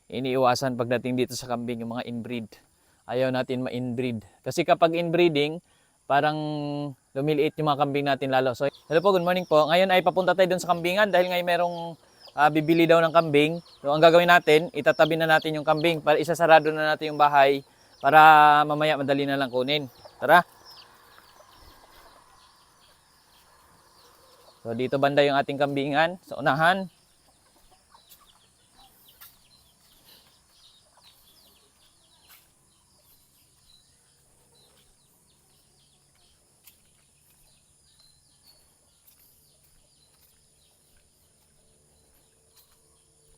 iniiwasan pagdating dito sa kambing, yung mga inbreed. Ayaw natin ma-inbreed. Kasi kapag inbreeding, parang lumiliit yung mga kambing natin lalo. So, hello po, good morning po. Ngayon ay papunta tayo dun sa kambingan dahil ngayon merong bibili daw ng kambing. So, ang gagawin natin, itatabi na natin yung kambing para isasarado na natin yung bahay para mamaya madali na lang kunin. Tara! So, dito banda yung ating kambingan sa unahan.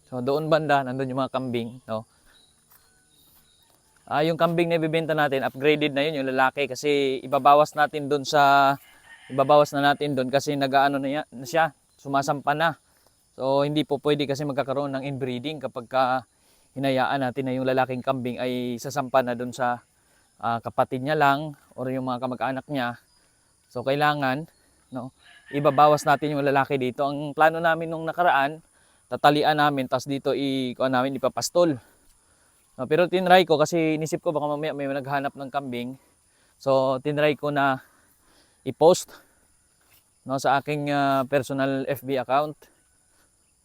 So doon banda, nandun yung mga kambing, no? Yung kambing na ibebenta natin, upgraded na yun, yung lalaki kasi ibabawas na natin doon kasi nagaano na siya, sumasampa na. So hindi po pwede kasi magkakaroon ng inbreeding kapag hinayaan natin na yung lalaking kambing ay sasampa na doon sa kapatid niya lang or yung mga kamag-anak niya. So kailangan, no, ibabawas natin yung lalaki dito. Ang plano namin nung nakaraan, tatalian namin, tapos dito ipapastol. No, pero tinry ko kasi inisip ko baka mamaya may naghanap ng kambing. So tinry ko na i-post, no, sa aking personal FB account.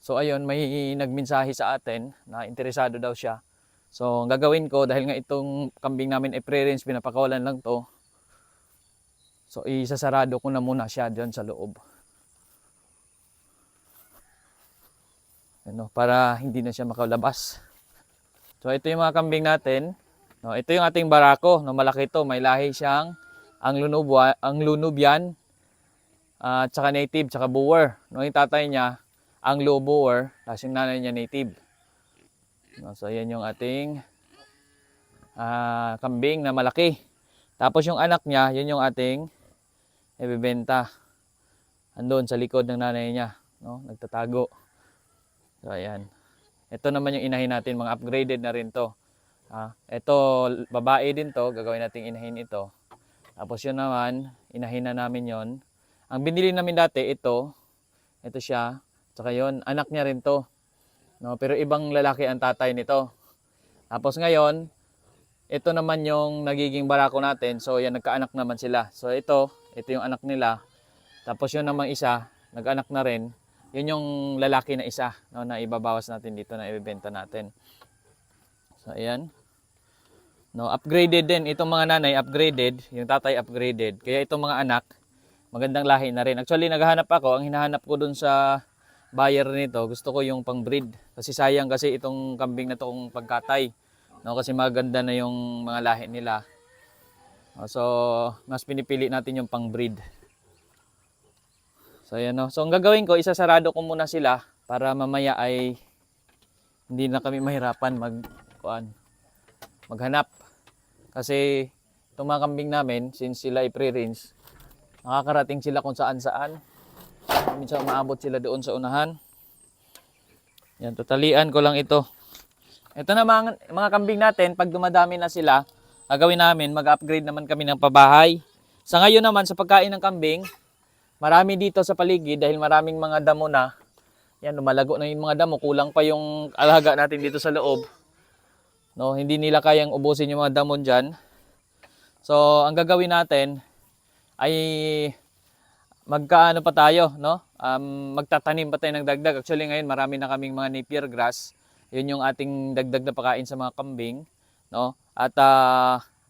So ayun, may nagmensahe sa atin na interesado daw siya. So ang gagawin ko, dahil nga itong kambing namin ay pre-range, pinapakawalan lang to. So isasarado ko na muna siya dyan sa loob. Ano, para hindi na siya makalabas. So ito yung mga kambing natin. No, ito yung ating barako, no, malaki to, may lahi siyang ang Lunubian at saka native, saka Boer. No, yung tatay niya Anglo Boer, tapos yung nanay niya native. No, so yan yung ating kambing na malaki. Tapos yung anak niya, yun yung ating ibebenta. Andun sa likod ng nanay niya, no, nagtatago. So ayan. Ito naman yung inahin natin, mga upgraded na rin to. Ito babae din to, gagawin natin inahin ito. Tapos yun naman, inahin na namin yon. Ang binili namin dati, ito siya, tsaka yun, anak niya rin to. No, pero ibang lalaki ang tatay nito. Tapos ngayon, ito naman yung nagiging barako natin. So yan, nagkaanak naman sila. So ito yung anak nila. Tapos yun namang isa, nag-anak na rin. Yun yung lalaki na isa, no, na ibabawas natin dito na ibebenta natin. So ayan. No, upgraded din itong mga nanay, upgraded, yung tatay upgraded. Kaya itong mga anak, magandang lahi na rin. Actually naghahanap ako, ang hinahanap ko dun sa buyer nito, gusto ko yung pang-breed. Kasi sayang kasi itong kambing na to kung pagkatay. No, kasi maganda na yung mga lahi nila. So mas pinipili natin yung pang-breed. So ayan, no. So ang gagawin ko, isasarado ko muna sila para mamaya ay hindi na kami mahirapan maghanap. Kasi itong mga kambing namin, since sila ay pre-range, nakakarating sila kung saan-saan. Minsan umaabot sila doon sa unahan. Yan, tatalian ko lang ito. Ito na mga kambing natin, pag dumadami na sila, gagawin namin, mag-upgrade naman kami ng pabahay. Sa ngayon naman, sa pagkain ng kambing, marami dito sa paligid dahil maraming mga damo na. Yan, lumalago na yung mga damo. Kulang pa yung alaga natin dito sa loob. No, hindi nila kayang ubusin yung mga damo dyan. So, ang gagawin natin ay magkaano pa tayo, no? Magtatanim pa tayo ng dagdag. Actually ngayon marami na kaming mga napier grass. Yun yung ating dagdag na pagkain sa mga kambing, no? At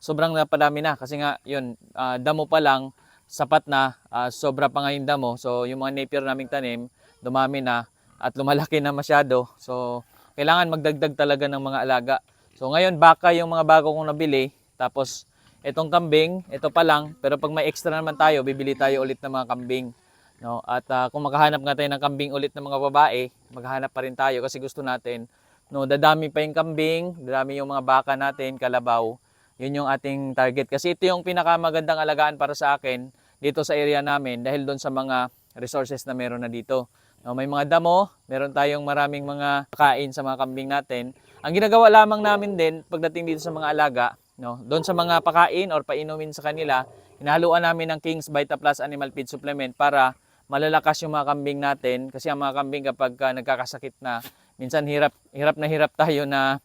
sobrang napadami na kasi nga yun, damo pa lang sapat na, sobra pa ngayon damo. So yung mga napier naming tanim, dumami na at lumalaki na masyado. So kailangan magdagdag talaga ng mga alaga. So ngayon baka yung mga bago kong nabili, tapos itong kambing, ito pa lang, pero pag may extra naman tayo, bibili tayo ulit ng mga kambing. No? At kung makahanap nga tayo ng kambing ulit ng mga babae, maghahanap pa rin tayo kasi gusto natin, no, dadami pa yung kambing, dadami yung mga baka natin, kalabaw. Yun yung ating target. Kasi ito yung pinakamagandang alagaan para sa akin dito sa area namin dahil doon sa mga resources na meron na dito. No, may mga damo, meron tayong maraming mga kain sa mga kambing natin. Ang ginagawa lamang namin din pagdating dito sa mga alaga, no, doon sa mga pakain or painumin sa kanila, hinahaluan namin ng King's Vita Plus Animal Feed Supplement para malalakas yung mga kambing natin. Kasi ang mga kambing kapag nagkakasakit na, minsan hirap na hirap tayo na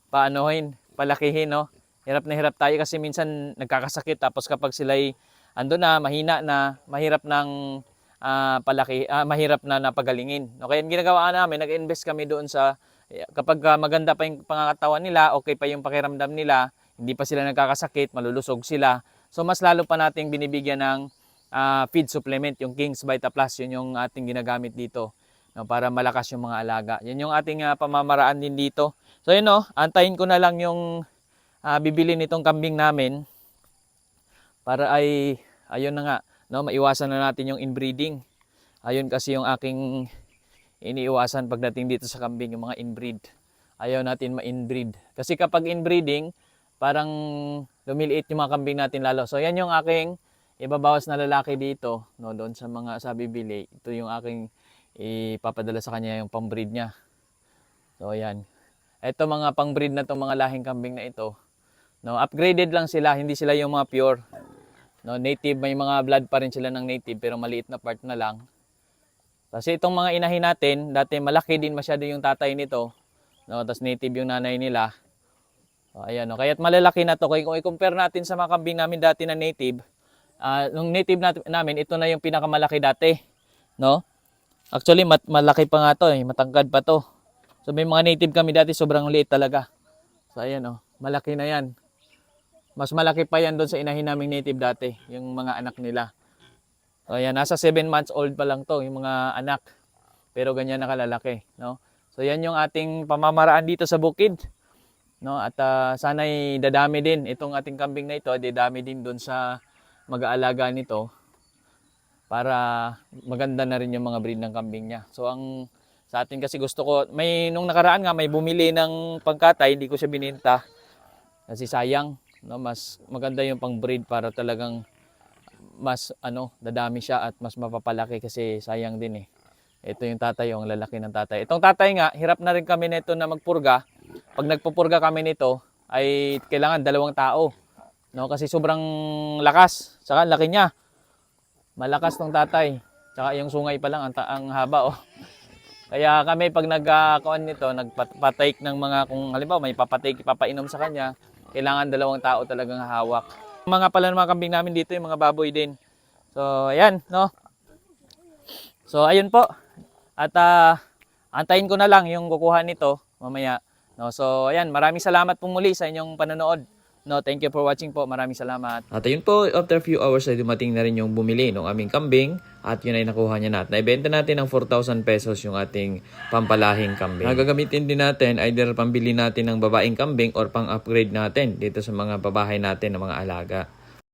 paanohin, palakihin, no? Hirap na hirap tayo kasi minsan nagkakasakit tapos kapag sila'y ando na, mahina na, mahirap ng mahirap na napagalingin. No, kaya yung ginagawa namin, nag-invest kami doon sa kapag maganda pa yung pangangatawan nila, okay pa yung pakiramdam nila, hindi pa sila nagkakasakit, malulusog sila. So mas lalo pa nating binibigyan ng feed supplement, yung King's Vita Plus, yun yung ating ginagamit dito, no, para malakas yung mga alaga. Yan yung ating pamamaraan din dito. So yun, no, antayin ko na lang yung bibili nitong kambing namin para ay ayun na nga, no, maiwasan na natin yung inbreeding. Ayun kasi yung aking iniiwasan pagdating dito sa kambing, yung mga inbreed. Ayaw natin ma-inbreed. Kasi kapag inbreeding, parang lumiliit yung mga kambing natin lalo. So yan yung aking ibabawas na lalaki dito, no, doon sa mga sa bibili. Ito yung aking ipapadala sa kanya, yung pang-breed niya. So yan. Ito mga pang-breed na itong mga lahing kambing na ito, no, upgraded lang sila, hindi sila yung mga pure. No, native, may mga blood pa rin sila ng native pero maliit na part na lang. Kasi itong mga inahin natin, dati malaki din masyado yung tatay nito, no, tapos native yung nanay nila. So, ayan, no, kaya't malalaki na to. Kung i-compare natin sa mga kambing namin dati na native, nung native namin, ito na yung pinakamalaki dati, no? Actually, malaki pa nga to, matangkad pa to. So may mga native kami dati, sobrang liit talaga. So ayan, no, malaki na yan. Mas malaki pa yan doon sa inahin naming native dati, yung mga anak nila. So ayan, nasa 7 months old pa lang to, yung mga anak. Pero ganyan nakalalaki, no? So yan yung ating pamamaraan dito sa bukid, no? At sana'y dadami din itong ating kambing na ito, dadami din doon sa mag-aalaga nito para maganda na rin yung mga breed ng kambing niya. So sa atin kasi gusto ko, nung nakaraan nga may bumili ng pangkatay, hindi ko siya bininta kasi sayang. No, mas maganda yung pang-breed para talagang mas dadami siya at mas mapapalaki kasi sayang din eh. Ito yung tatay, yung lalaki ng tatay. Itong tatay nga, hirap na rin kami nito na magpurga. Pag nagpupurga kami nito, ay kailangan 2 tao. No, kasi sobrang lakas, saka laki niya. Malakas tong tatay. Saka yung sungay pa lang ang haba, oh. Kaya kami pag nagkakuan nito, nagpatake ng mga, kung halimbawa may papainom sa kanya, kailangan 2 tao talagang hawak. Mga pala ng mga kambing namin dito, yung mga baboy din. So, ayan, no? So, ayun po. At antayin ko na lang yung kukuha nito mamaya. No? So, ayan, maraming salamat po muli sa inyong panonood. No, thank you for watching po. Maraming salamat. At ayun po, after a few hours ay dumating na rin yung bumili ng aming kambing at yun ay nakuha niya na. At naibenta natin ng 4,000 pesos yung ating pampalahing kambing. Nagagamitin din natin either pambili natin ng babaeng kambing or pang-upgrade natin dito sa mga babahay natin ng mga alaga.